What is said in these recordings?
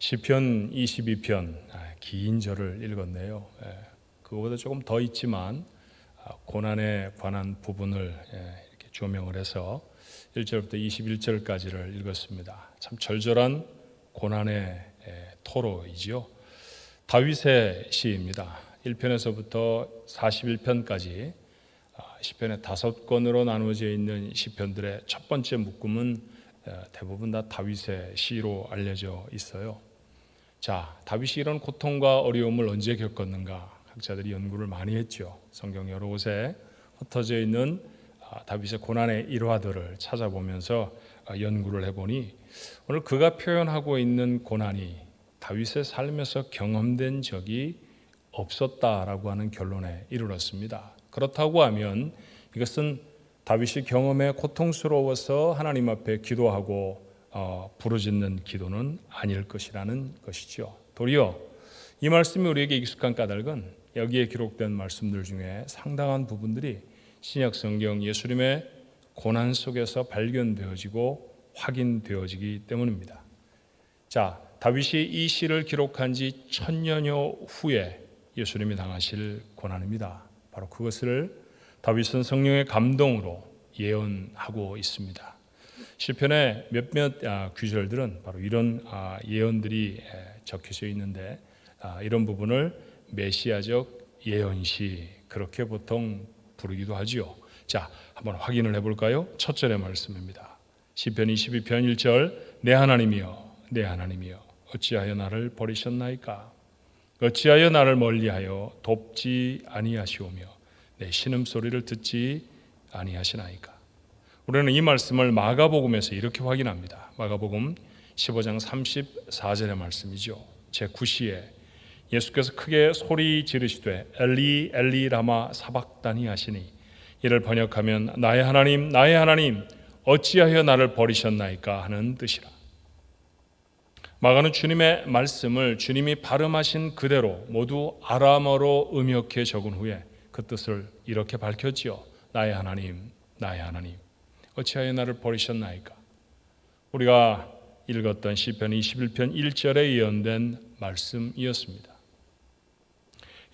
시편 22편 긴 절을 읽었네요. 그거보다 조금 더 있지만 고난에 관한 부분을 이렇게 조명을 해서 1절부터 21절까지를 읽었습니다. 참 절절한 고난의 토로이지요. 다윗의 시입니다. 1편에서부터 41편까지 시편의 5권으로 나누어져 있는 시편들의 첫 번째 묶음은 대부분 다 다윗의 시로 알려져 있어요. 자, 다윗이 이런 고통과 어려움을 언제 겪었는가? 학자들이 연구를 많이 했죠. 성경 여러 곳에 흩어져 있는 다윗의 고난의 일화들을 찾아보면서 연구를 해보니 오늘 그가 표현하고 있는 고난이 다윗의 삶에서 경험된 적이 없었다라고 하는 결론에 이르렀습니다. 그렇다고 하면 이것은 다윗이 경험에 고통스러워서 하나님 앞에 기도하고 부르짖는 기도는 아닐 것이라는 것이죠. 도리어 이 말씀이 우리에게 익숙한 까닭은 여기에 기록된 말씀들 중에 상당한 부분들이 신약 성경 예수님의 고난 속에서 발견되어지고 확인되어지기 때문입니다. 자, 다윗이 이 시를 기록한 지 1000년여 후에 예수님이 당하실 고난입니다. 바로 그것을 다윗은 성령의 감동으로 예언하고 있습니다. 시편의 몇몇 구절들은 바로 이런 예언들이 적혀져 있는데 이런 부분을 메시아적 예언시 그렇게 보통 부르기도 하지요. 자, 한번 확인을 해볼까요? 첫 절의 말씀입니다. 시편 22편 1절 내 하나님이여 내 하나님이여 어찌하여 나를 버리셨나이까 어찌하여 나를 멀리하여 돕지 아니하시오며 내 신음소리를 듣지 아니하시나이까. 우리는 이 말씀을 마가복음에서 이렇게 확인합니다. 마가복음 15장 34절의 말씀이죠. 제9시에 예수께서 크게 소리 지르시되 엘리 엘리 라마 사박다니 하시니 이를 번역하면 나의 하나님 어찌하여 나를 버리셨나이까 하는 뜻이라. 마가는 주님의 말씀을 주님이 발음하신 그대로 모두 아람어로 음역해 적은 후에 그 뜻을 이렇게 밝혔지요. 나의 하나님 어찌하여 나를 버리셨나이까. 우리가 읽었던 시편 21편 1절에 예언된 말씀이었습니다.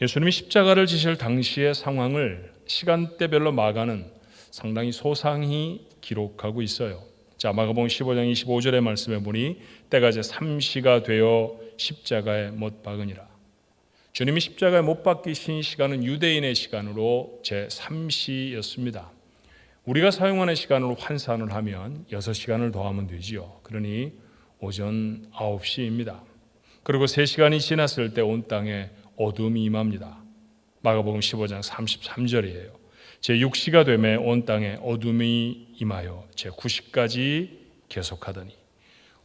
예수님이 십자가를 지실 당시의 상황을 시간대별로 마가는 상당히 소상히 기록하고 있어요. 자, 마가복음 15장 25절의 말씀에 보니 때가 제 3시가 되어 십자가에 못 박으니라. 주님이 십자가에 못 박히신 시간은 유대인의 시간으로 제 3시였습니다. 우리가 사용하는 시간으로 환산을 하면 6시간을 더하면 되지요. 그러니 오전 9시입니다. 그리고 3시간이 지났을 때 온 땅에 어둠이 임합니다. 마가복음 15장 33절이에요. 제6시가 되매 온 땅에 어둠이 임하여 제9시까지 계속하더니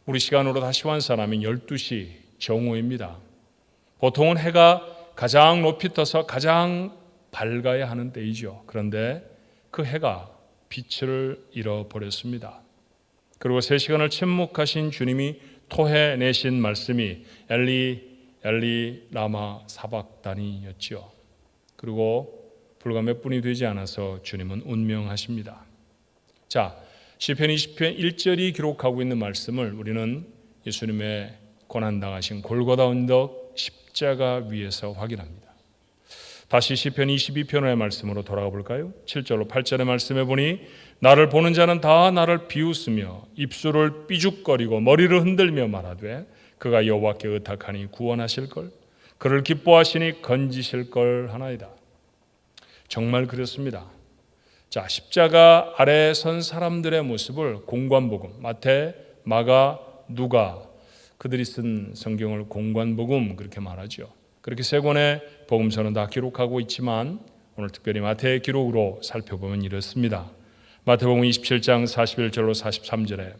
우리 시간으로 다시 환산하면 12시 정오입니다. 보통은 해가 가장 높이 떠서 가장 밝아야 하는 때이죠. 그런데 그 해가 빛을 잃어버렸습니다. 그리고 3시간을 침묵하신 주님이 토해내신 말씀이 엘리 엘리 라마 사박다니였죠. 그리고 불과 몇 분이 되지 않아서 주님은 운명하십니다. 자, 시편 20편 1절이 기록하고 있는 말씀을 우리는 예수님의 고난당하신 골고다 언덕 십자가 위에서 확인합니다. 다시 시편 22편의 말씀으로 돌아가 볼까요? 7절로 8절의 말씀에 보니 나를 보는 자는 다 나를 비웃으며 입술을 삐죽거리고 머리를 흔들며 말하되 그가 여호와께 의탁하니 구원하실걸 그를 기뻐하시니 건지실걸 하나이다. 정말 그렇습니다. 자, 십자가 아래에 선 사람들의 모습을 공관복음 마태, 마가, 누가 그들이 쓴 성경을 공관복음 그렇게 말하죠. 그렇게 세 권의 복음서는 다 기록하고 있지만 오늘 특별히 마태의 기록으로 살펴보면 이렇습니다. 마태복음 27장 41절로 43절에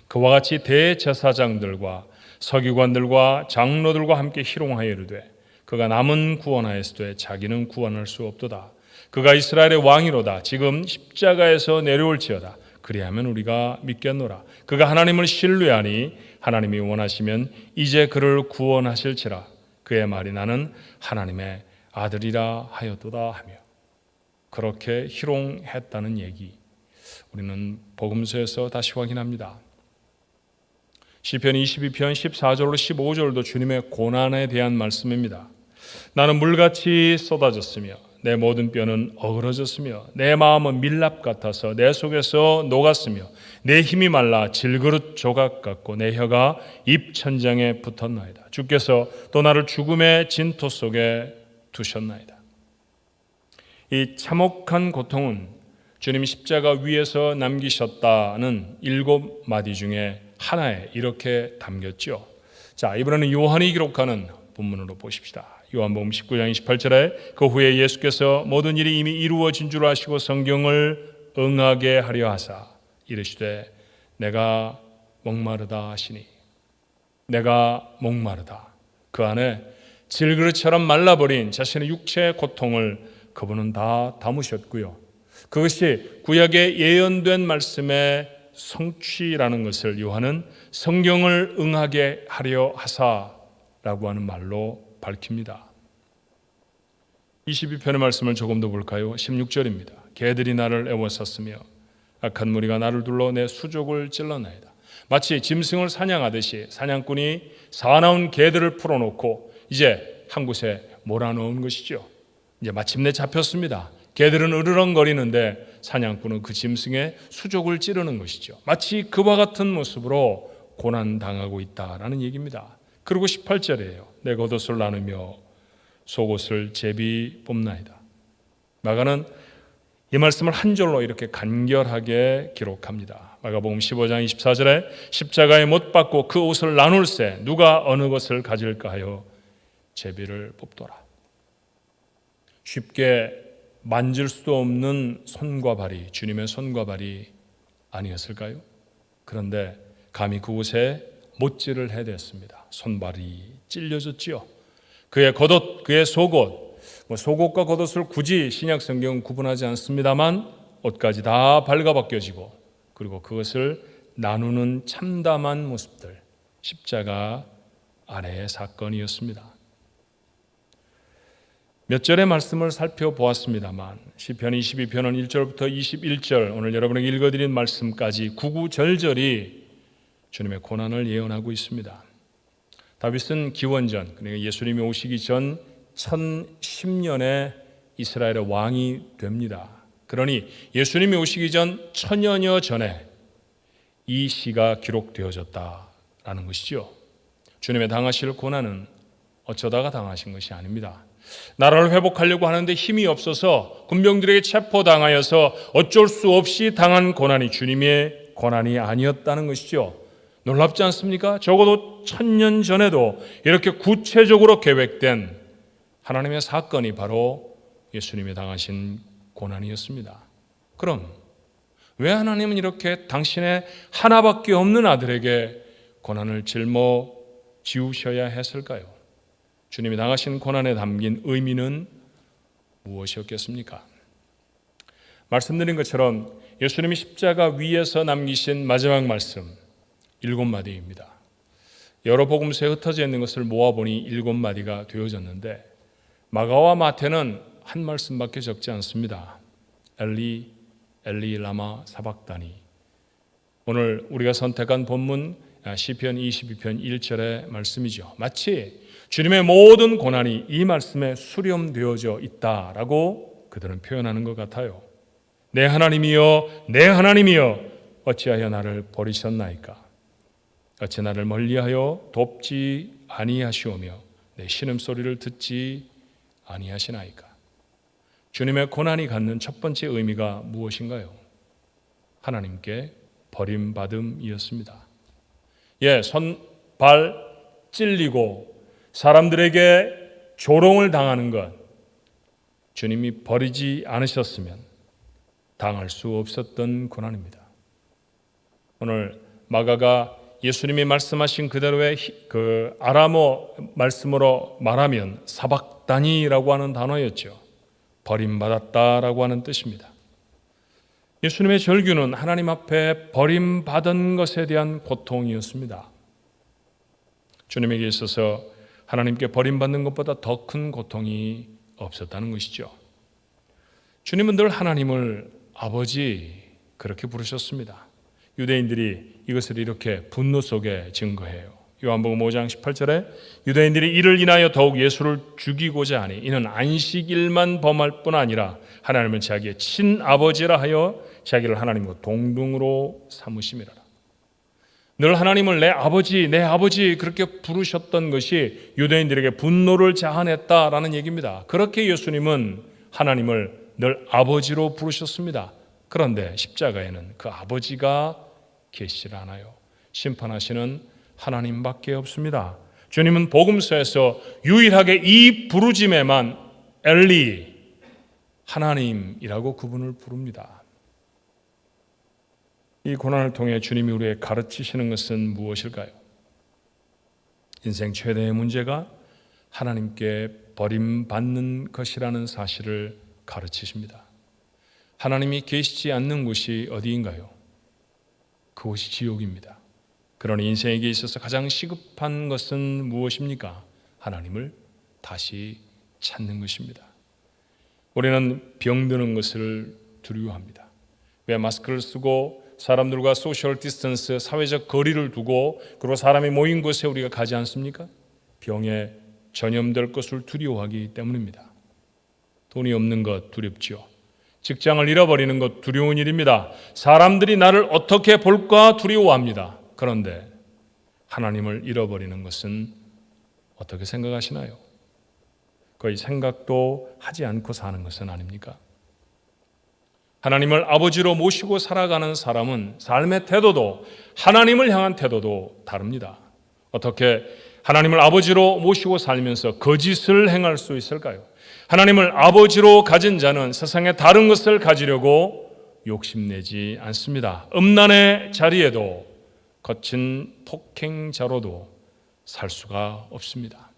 그와 같이 대제사장들과 서기관들과 장로들과 함께 희롱하여 이르되 그가 남은 구원하였으되 자기는 구원할 수 없도다. 그가 이스라엘의 왕이로다. 지금 십자가에서 내려올지어다. 그리하면 우리가 믿겠노라. 그가 하나님을 신뢰하니 하나님이 원하시면 이제 그를 구원하실지라. 그의 말이 나는 하나님의 아들이라 하였도다 하며 그렇게 희롱했다는 얘기 우리는 복음서에서 다시 확인합니다. 시편 22편 14절로 15절도 주님의 고난에 대한 말씀입니다. 나는 물같이 쏟아졌으며 내 모든 뼈는 어그러졌으며 내 마음은 밀랍 같아서 내 속에서 녹았으며 내 힘이 말라 질그릇 조각 같고 내 혀가 입천장에 붙었나이다. 주께서 또 나를 죽음의 진토 속에 두셨나이다. 이 참혹한 고통은 주님이 십자가 위에서 남기셨다는 7마디 중에 하나에 이렇게 담겼죠. 자, 이번에는 요한이 기록하는 본문으로 보십시다. 요한복음 19장 28절에 그 후에 예수께서 모든 일이 이미 이루어진 줄 아시고 성경을 응하게 하려 하사 이르시되 내가 목마르다 하시니, 내가 목마르다. 그 안에 질그릇처럼 말라버린 자신의 육체의 고통을 그분은 다 담으셨고요. 그것이 구약에 예언된 말씀의 성취라는 것을 요한은 성경을 응하게 하려 하사라고 하는 말로 밝힙니다. 22편의 말씀을 조금 더 볼까요? 16절입니다. 개들이 나를 애워쌌으며 악한 무리가 나를 둘러 내 수족을 찔러나이다. 마치 짐승을 사냥하듯이 사냥꾼이 사나운 개들을 풀어놓고 이제 한 곳에 몰아넣은 것이죠. 이제 마침내 잡혔습니다. 개들은 으르렁거리는데 사냥꾼은 그 짐승의 수족을 찌르는 것이죠. 마치 그와 같은 모습으로 고난당하고 있다라는 얘기입니다. 그리고 18절이에요. 내 겉옷을 나누며 속옷을 제비 뽑나이다. 마가는 이 말씀을 한 절로 이렇게 간결하게 기록합니다. 마가복음 15장 24절에 십자가에 못 박고 그 옷을 나눌세 누가 어느 것을 가질까 하여 제비를 뽑더라. 쉽게 만질 수도 없는 손과 발이 주님의 손과 발이 아니었을까요? 그런데 감히 그곳에 못질을 해댔습니다. 손발이 찔려졌지요. 그의 겉옷, 그의 속옷, 속옷과 겉옷을 굳이 신약 성경은 구분하지 않습니다만 옷까지 다 발가벗겨지고 그리고 그것을 나누는 참담한 모습들, 십자가 아래의 사건이었습니다. 몇 절의 말씀을 살펴보았습니다만 시편 22편은 1절부터 21절 오늘 여러분에게 읽어드린 말씀까지 구구절절이 주님의 고난을 예언하고 있습니다. 다윗은 기원전, 그러니까 예수님이 오시기 전 1010년에 이스라엘의 왕이 됩니다. 그러니 예수님이 오시기 전 1000여년 전에 이 시가 기록되어졌다라는 것이죠. 주님의 당하실 고난은 어쩌다가 당하신 것이 아닙니다. 나라를 회복하려고 하는데 힘이 없어서 군병들에게 체포당하여서 어쩔 수 없이 당한 고난이 주님의 고난이 아니었다는 것이죠. 놀랍지 않습니까? 적어도 1000년 전에도 이렇게 구체적으로 계획된 하나님의 사건이 바로 예수님이 당하신 고난이었습니다. 그럼 왜 하나님은 이렇게 당신의 하나밖에 없는 아들에게 고난을 짊어지우셔야 했을까요? 주님이 당하신 고난에 담긴 의미는 무엇이었겠습니까? 말씀드린 것처럼 예수님이 십자가 위에서 남기신 마지막 말씀 7마디입니다. 여러 복음서에 흩어져 있는 것을 모아보니 7마디가 되어졌는데 마가와 마태는 한 말씀밖에 적지 않습니다. 엘리 엘리 라마 사박다니. 오늘 우리가 선택한 본문 시편 22편 1절의 말씀이죠. 마치 주님의 모든 고난이 이 말씀에 수렴되어져 있다라고 그들은 표현하는 것 같아요. 내 하나님이여 내 하나님이여 어찌하여 나를 버리셨나이까? 어찌 나를 멀리하여 돕지 아니하시오며 내 신음소리를 듣지 아니하시나이까? 주님의 고난이 갖는 첫 번째 의미가 무엇인가요? 하나님께 버림받음이었습니다. 손, 발 찔리고 사람들에게 조롱을 당하는 것, 주님이 버리지 않으셨으면 당할 수 없었던 고난입니다. 오늘 마가가 예수님이 말씀하신 그대로의 그 아람어 말씀으로 말하면 사박다니라고 하는 단어였죠. 버림받았다라고 하는 뜻입니다. 예수님의 절규는 하나님 앞에 버림받은 것에 대한 고통이었습니다. 주님에게 있어서 하나님께 버림받는 것보다 더 큰 고통이 없었다는 것이죠. 주님은 늘 하나님을 아버지 그렇게 부르셨습니다. 유대인들이 이것을 이렇게 분노 속에 증거해요. 요한복음 5장 18절에 유대인들이 이를 인하여 더욱 예수를 죽이고자 하니 이는 안식일만 범할 뿐 아니라 하나님은 자기의 친아버지라 하여 자기를 하나님과 동등으로 삼으심이라. 늘 하나님을 내 아버지 그렇게 부르셨던 것이 유대인들에게 분노를 자아냈다라는 얘기입니다. 그렇게 예수님은 하나님을 늘 아버지로 부르셨습니다. 그런데 십자가에는 그 아버지가 계시질 않아요. 심판하시는 하나님밖에 없습니다. 주님은 복음서에서 유일하게 이 부르짐에만 엘리, 하나님이라고 그분을 부릅니다. 이 고난을 통해 주님이 우리에게 가르치시는 것은 무엇일까요? 인생 최대의 문제가 하나님께 버림받는 것이라는 사실을 가르치십니다. 하나님이 계시지 않는 곳이 어디인가요? 그곳이 지옥입니다. 그러니 인생에게 있어서 가장 시급한 것은 무엇입니까? 하나님을 다시 찾는 것입니다. 우리는 병드는 것을 두려워합니다. 왜 마스크를 쓰고 사람들과 소셜 디스턴스, 사회적 거리를 두고 그리고 사람이 모인 곳에 우리가 가지 않습니까? 병에 전염될 것을 두려워하기 때문입니다. 돈이 없는 것 두렵지요. 직장을 잃어버리는 것 두려운 일입니다. 사람들이 나를 어떻게 볼까 두려워합니다. 그런데 하나님을 잃어버리는 것은 어떻게 생각하시나요? 거의 생각도 하지 않고 사는 것은 아닙니까? 하나님을 아버지로 모시고 살아가는 사람은 삶의 태도도 하나님을 향한 태도도 다릅니다. 어떻게 하나님을 아버지로 모시고 살면서 거짓을 행할 수 있을까요? 하나님을 아버지로 가진 자는 세상에 다른 것을 가지려고 욕심내지 않습니다. 음란의 자리에도 거친 폭행자로도 살 수가 없습니다.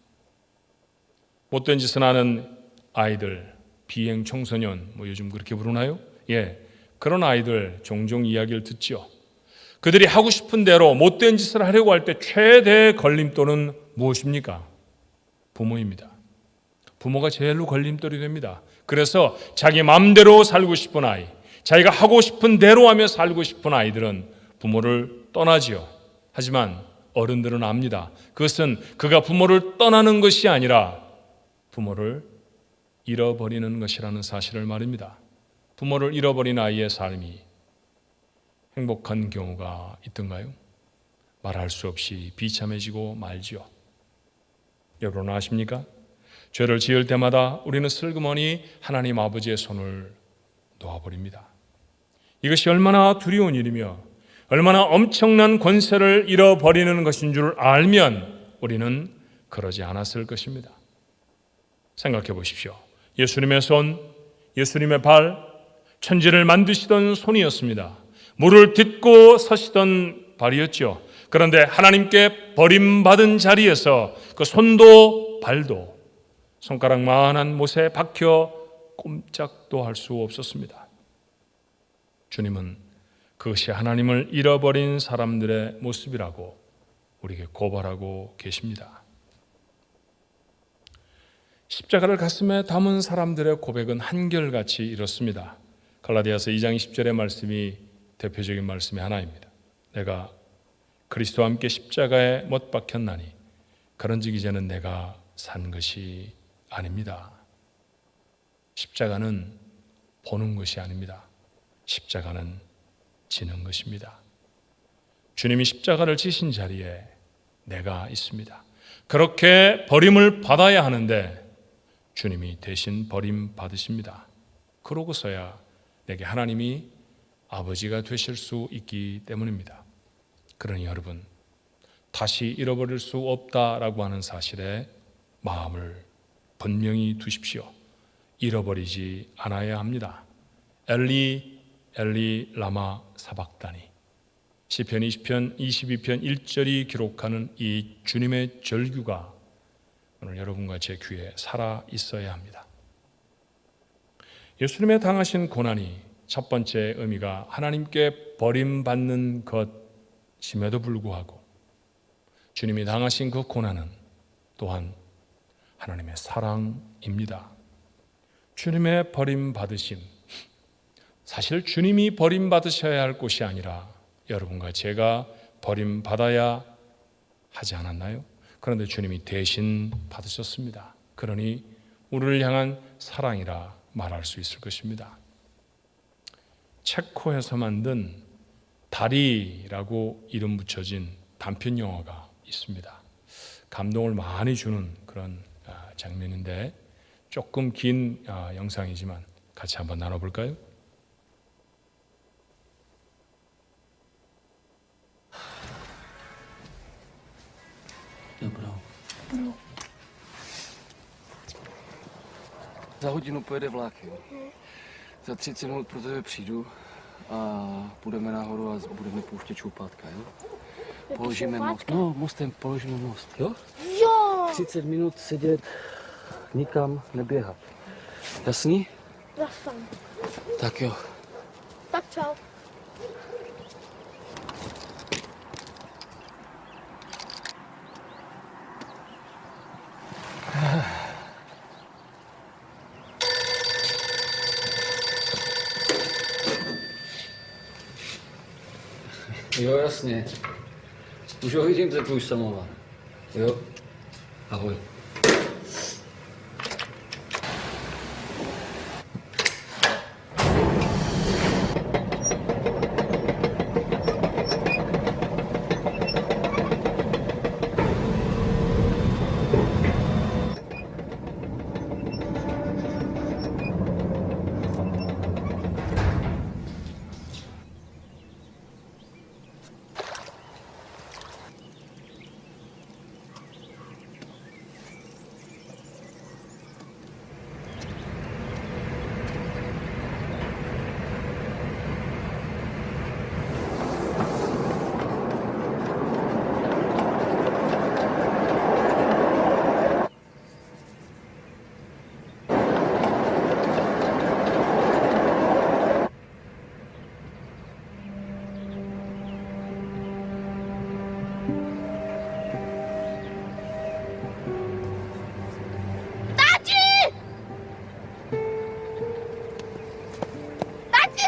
못된 짓을 하는 아이들, 비행 청소년, 요즘 그렇게 부르나요? 그런 아이들 종종 이야기를 듣죠. 그들이 하고 싶은 대로 못된 짓을 하려고 할 때 최대의 걸림돌은 무엇입니까? 부모입니다. 부모가 제일로 걸림돌이 됩니다. 그래서 자기 마음대로 살고 싶은 아이, 자기가 하고 싶은 대로 하며 살고 싶은 아이들은 부모를 떠나지요. 하지만 어른들은 압니다. 그것은 그가 부모를 떠나는 것이 아니라 부모를 잃어버리는 것이라는 사실을 말입니다. 부모를 잃어버린 아이의 삶이 행복한 경우가 있던가요? 말할 수 없이 비참해지고 말지요. 여러분 아십니까? 죄를 지을 때마다 우리는 슬그머니 하나님 아버지의 손을 놓아버립니다. 이것이 얼마나 두려운 일이며 얼마나 엄청난 권세를 잃어버리는 것인 줄 알면 우리는 그러지 않았을 것입니다. 생각해 보십시오. 예수님의 손, 예수님의 발, 천지를 만드시던 손이었습니다. 물을 딛고 서시던 발이었죠. 그런데 하나님께 버림받은 자리에서 그 손도 발도 손가락만한 못에 박혀 꼼짝도 할 수 없었습니다. 주님은 그것이 하나님을 잃어버린 사람들의 모습이라고 우리에게 고발하고 계십니다. 십자가를 가슴에 담은 사람들의 고백은 한결같이 이렇습니다. 갈라디아서 2장 20절의 말씀이 대표적인 말씀의 하나입니다. 내가 그리스도와 함께 십자가에 못 박혔나니 그런즉 이제는 내가 산 것이 아닙니다. 십자가는 보는 것이 아닙니다. 십자가는 지는 것입니다. 주님이 십자가를 지신 자리에 내가 있습니다. 그렇게 버림을 받아야 하는데 주님이 대신 버림받으십니다. 그러고서야 내게 하나님이 아버지가 되실 수 있기 때문입니다. 그러니 여러분, 다시 잃어버릴 수 없다라고 하는 사실에 마음을 분명히 두십시오. 잃어버리지 않아야 합니다. 엘리 엘리 라마 사박다니. 시편 20편 22편 1절이 기록하는 이 주님의 절규가 오늘 여러분과 제 귀에 살아 있어야 합니다. 예수님의 당하신 고난이 첫 번째 의미가 하나님께 버림받는 것임에도 불구하고 주님이 당하신 그 고난은 또한 하나님의 사랑입니다. 주님의 버림받으심, 사실 주님이 버림받으셔야 할 곳이 아니라 여러분과 제가 버림받아야 하지 않았나요? 그런데 주님이 대신 받으셨습니다. 그러니 우리를 향한 사랑이라 말할 수 있을 것입니다. 체코에서 만든 다리라고 이름 붙여진 단편 영화가 있습니다. 감동을 많이 주는 그런 장면인데 조금 긴 영상이지만 같이 한번 나눠볼까요? Dobrou. Za hodinu pojede vlak, jo. Za 30 minut pro tebe přijdu a půjdeme nahoru a budeme pouštět šoupátka, jo? Položíme most. No, mostem položíme most, jo? Jo, 30 minut sedět, nikam neběhat. Jasný? jasný. Tak jo. Tak čau. Jo, jasně. Už ho vidím, ten tvůj samovar. Jo. Ahoj.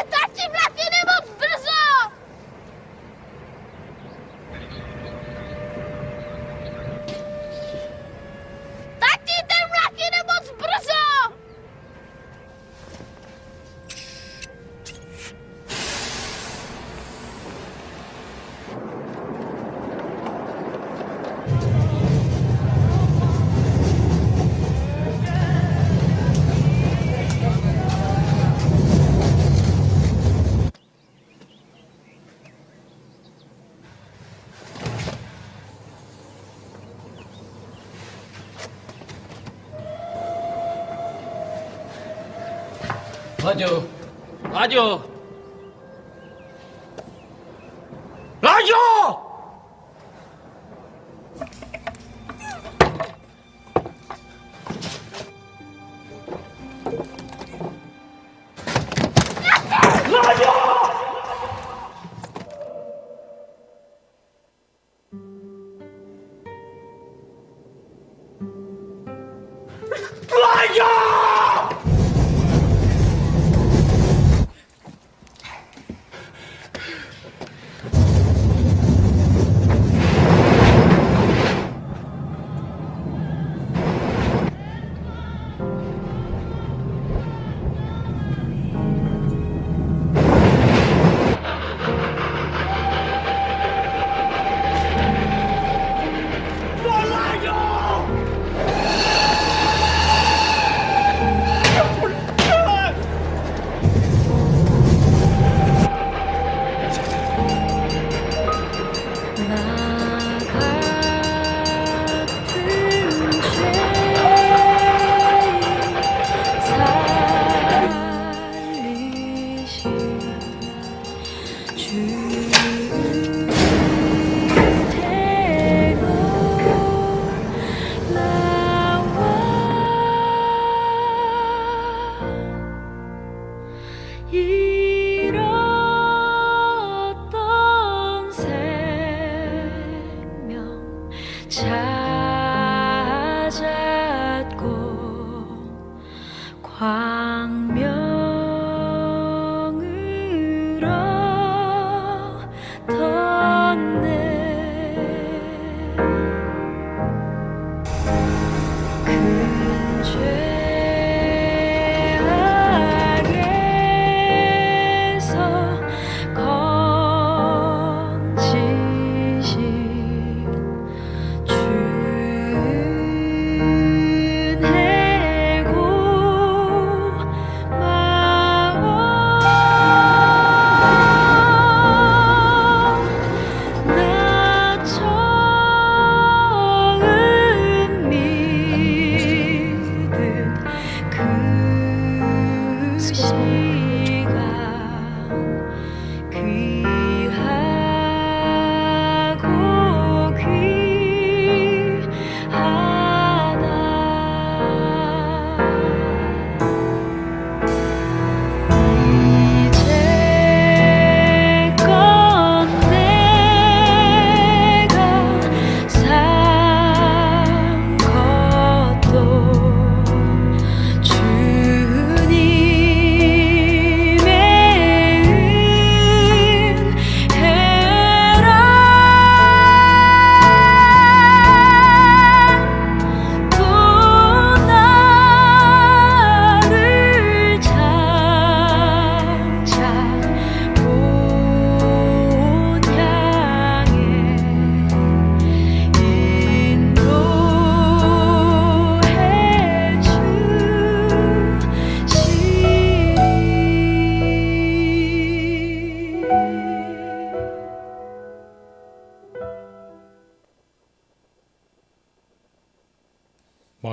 Tati, vlak jede moc brzo! Tati, ten vlak jede moc brzo! Láďo! Láďo! Láďo!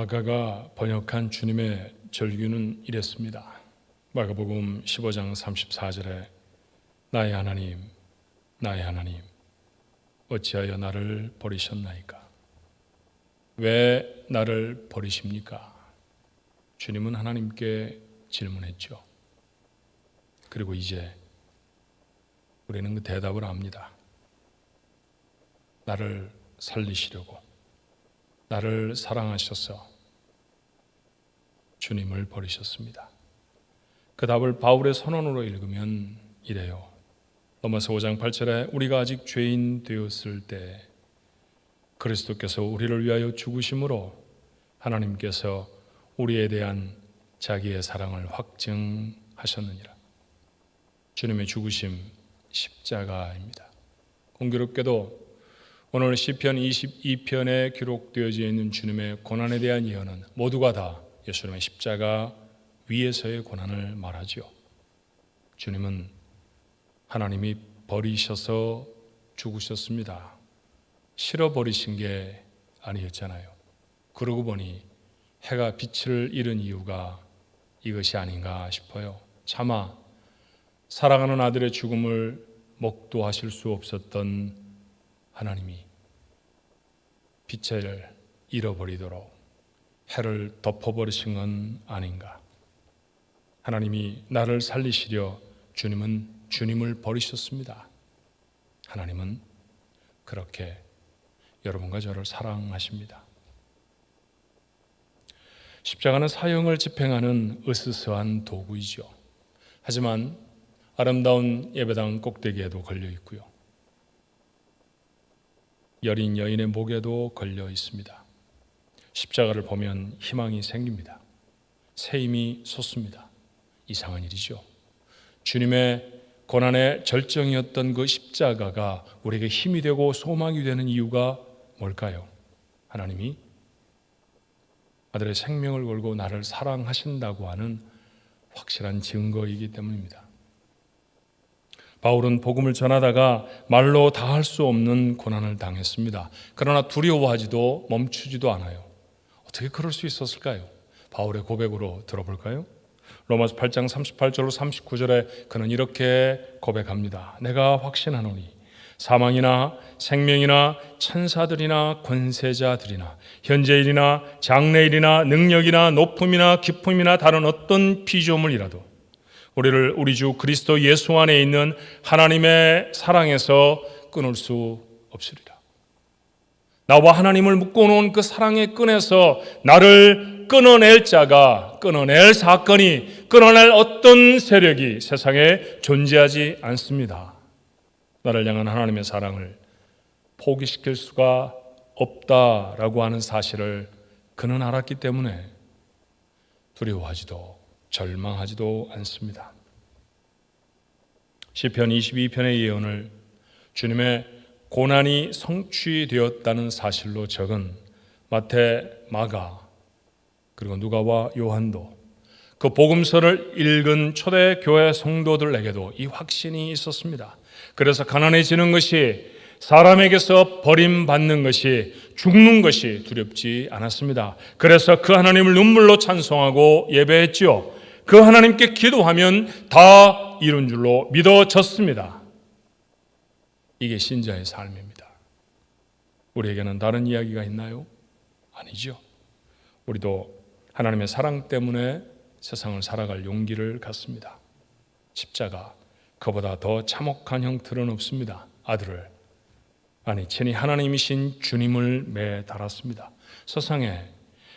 마가가 번역한 주님의 절규는 이랬습니다. 마가복음 15장 34절에 나의 하나님, 나의 하나님, 어찌하여 나를 버리셨나이까? 왜 나를 버리십니까? 주님은 하나님께 질문했죠. 그리고 이제 우리는 그 대답을 압니다. 나를 살리시려고, 나를 사랑하셔서 주님을 버리셨습니다. 그 답을 바울의 선언으로 읽으면 이래요. 로마서 5장 8절에 우리가 아직 죄인 되었을 때 그리스도께서 우리를 위하여 죽으심으로 하나님께서 우리에 대한 자기의 사랑을 확증하셨느니라. 주님의 죽으심 십자가입니다. 공교롭게도 오늘 시편 22편에 기록되어져 있는 주님의 고난에 대한 예언은 모두가 다 예수님의 십자가 위에서의 고난을 말하죠. 주님은 하나님이 버리셔서 죽으셨습니다. 싫어버리신 게 아니었잖아요. 그러고 보니 해가 빛을 잃은 이유가 이것이 아닌가 싶어요. 차마 사랑하는 아들의 죽음을 목도하실 수 없었던 하나님이 빛을 잃어버리도록 해를 덮어버리신 건 아닌가. 하나님이 나를 살리시려 주님은 주님을 버리셨습니다. 하나님은 그렇게 여러분과 저를 사랑하십니다. 십자가는 사형을 집행하는 으스스한 도구이죠. 하지만 아름다운 예배당 꼭대기에도 걸려 있고요. 여린 여인의 목에도 걸려 있습니다. 십자가를 보면 희망이 생깁니다. 새 힘이 솟습니다. 이상한 일이죠. 주님의 고난의 절정이었던 그 십자가가 우리에게 힘이 되고 소망이 되는 이유가 뭘까요? 하나님이 아들의 생명을 걸고 나를 사랑하신다고 하는 확실한 증거이기 때문입니다. 바울은 복음을 전하다가 말로 다 할 수 없는 고난을 당했습니다. 그러나 두려워하지도 멈추지도 않아요. 어떻게 그럴 수 있었을까요? 바울의 고백으로 들어볼까요? 로마서 8장 38절로 39절에 그는 이렇게 고백합니다. 내가 확신하노니 사망이나 생명이나 천사들이나 권세자들이나 현재일이나 장래일이나 능력이나 높음이나 기쁨이나 다른 어떤 피조물이라도 우리를 우리 주 그리스도 예수 안에 있는 하나님의 사랑에서 끊을 수 없으리라. 나와 하나님을 묶어놓은 그 사랑의 끈에서 나를 끊어낼 자가, 끊어낼 사건이, 끊어낼 어떤 세력이 세상에 존재하지 않습니다. 나를 향한 하나님의 사랑을 포기시킬 수가 없다라고 하는 사실을 그는 알았기 때문에 두려워하지도 절망하지도 않습니다. 시편 22편의 예언을 주님의 고난이 성취되었다는 사실로 적은 마태, 마가, 그리고 누가와 요한도 그 복음서를 읽은 초대교회 성도들에게도 이 확신이 있었습니다. 그래서 가난해지는 것이, 사람에게서 버림받는 것이, 죽는 것이 두렵지 않았습니다. 그래서 그 하나님을 눈물로 찬송하고 예배했지요. 그 하나님께 기도하면 다 이룬 줄로 믿어졌습니다. 이게 신자의 삶입니다. 우리에게는 다른 이야기가 있나요? 아니죠. 우리도 하나님의 사랑 때문에 세상을 살아갈 용기를 갖습니다. 십자가, 그보다 더 참혹한 형틀은 없습니다. 아들을, 아니 친히 하나님이신 주님을 매달았습니다. 세상에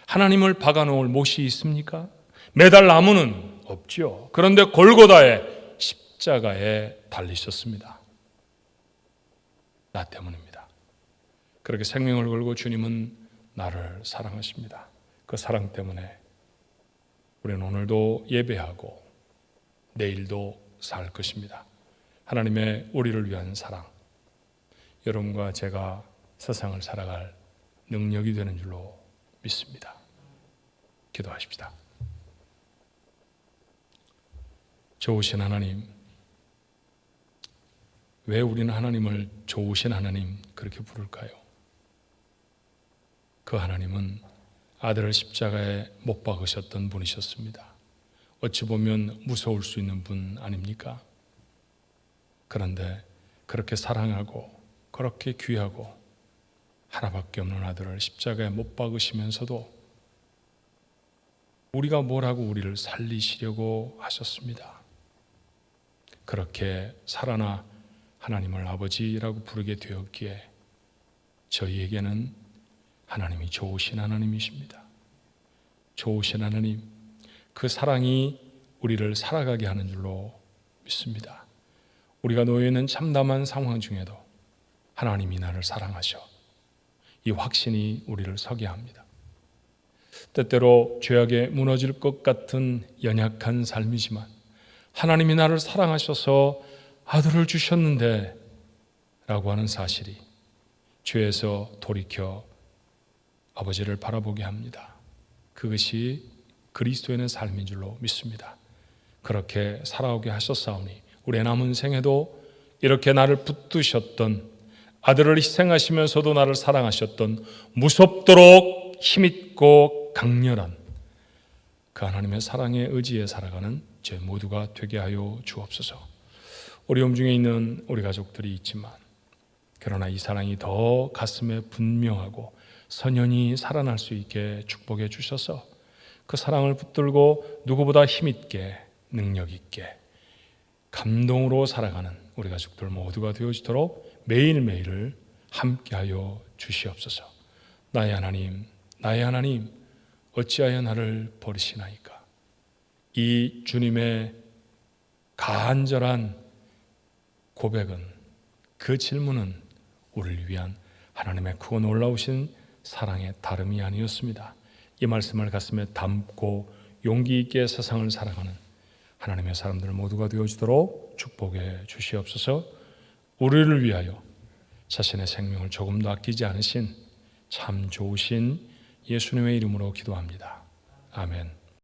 하나님을 박아놓을 못이 있습니까? 매달 나무는 없죠. 그런데 골고다의 십자가에 달리셨습니다. 나 때문입니다. 그렇게 생명을 걸고 주님은 나를 사랑하십니다. 그 사랑 때문에 우리는 오늘도 예배하고 내일도 살 것입니다. 하나님의 우리를 위한 사랑, 여러분과 제가 세상을 살아갈 능력이 되는 줄로 믿습니다. 기도하십시다. 좋으신 하나님, 왜 우리는 하나님을 좋으신 하나님 그렇게 부를까요? 그 하나님은 아들을 십자가에 못 박으셨던 분이셨습니다. 어찌 보면 무서울 수 있는 분 아닙니까? 그런데 그렇게 사랑하고 그렇게 귀하고 하나밖에 없는 아들을 십자가에 못 박으시면서도 우리가 뭐라고 우리를 살리시려고 하셨습니다. 그렇게 살아나 하나님을 아버지라고 부르게 되었기에 저희에게는 하나님이 좋으신 하나님이십니다. 좋으신 하나님, 그 사랑이 우리를 살아가게 하는 줄로 믿습니다. 우리가 놓여 있는 참담한 상황 중에도 하나님이 나를 사랑하셔, 이 확신이 우리를 서게 합니다. 때때로 죄악에 무너질 것 같은 연약한 삶이지만 하나님이 나를 사랑하셔서 아들을 주셨는데 라고 하는 사실이 죄에서 돌이켜 아버지를 바라보게 합니다. 그것이 그리스도인의 삶인 줄로 믿습니다. 그렇게 살아오게 하셨사오니 우리의 남은 생에도 이렇게 나를 붙드셨던, 아들을 희생하시면서도 나를 사랑하셨던 무섭도록 힘있고 강렬한 그 하나님의 사랑의 의지에 살아가는 제 모두가 되게 하여 주옵소서. 어려움 중에 있는 우리 가족들이 있지만 그러나 이 사랑이 더 가슴에 분명하고 선연히 살아날 수 있게 축복해 주셔서 그 사랑을 붙들고 누구보다 힘있게 능력있게 감동으로 살아가는 우리 가족들 모두가 되어지도록 매일매일을 함께하여 주시옵소서. 나의 하나님 어찌하여 나를 버리시나이까? 이 주님의 간절한 고백은, 그 질문은 우리를 위한 하나님의 크고 놀라우신 사랑의 다름이 아니었습니다. 이 말씀을 가슴에 담고 용기 있게 세상을 살아가는 하나님의 사람들 모두가 되어주도록 축복해 주시옵소서. 우리를 위하여 자신의 생명을 조금도 아끼지 않으신 참 좋으신 예수님의 이름으로 기도합니다. 아멘.